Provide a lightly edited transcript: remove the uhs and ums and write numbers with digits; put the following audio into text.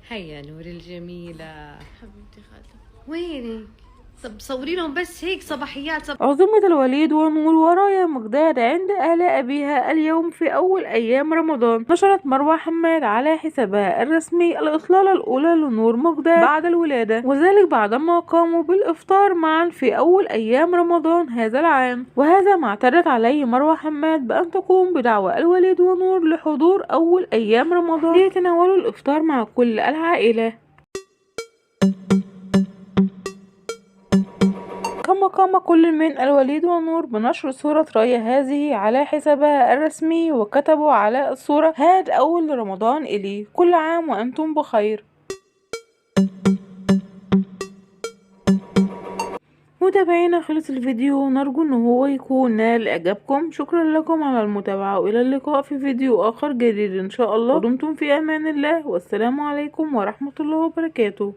هيا نور الجميلة، حبيبتي خالته. وينك؟ طب صوري لهم بس هيك صباحيات. عزومة الوليد ونور ورايا مقداد عند أهل أبيها اليوم في أول أيام رمضان. نشرت مروة حماد على حسابها الرسمي الإطلالة الأولى لنور مقداد بعد الولادة، وذلك بعدما قاموا بالإفطار معا في أول أيام رمضان هذا العام. وهذا ما اعتدت عليه مروة حماد بأن تقوم بدعوى الوليد ونور لحضور أول أيام رمضان ليتناولوا الإفطار مع كل العائلة. كما قام كل من الوليد ونور بنشر صورة رايا هذه على حسابها الرسمي، وكتبوا على الصورة: هاد أول رمضان إلي، كل عام وأنتم بخير. متابعينا، خلص الفيديو، نرجو ان هو يكون نال اعجابكم. شكرا لكم على المتابعة، والى اللقاء في فيديو اخر جديد ان شاء الله. ودمتم في امان الله، والسلام عليكم ورحمة الله وبركاته.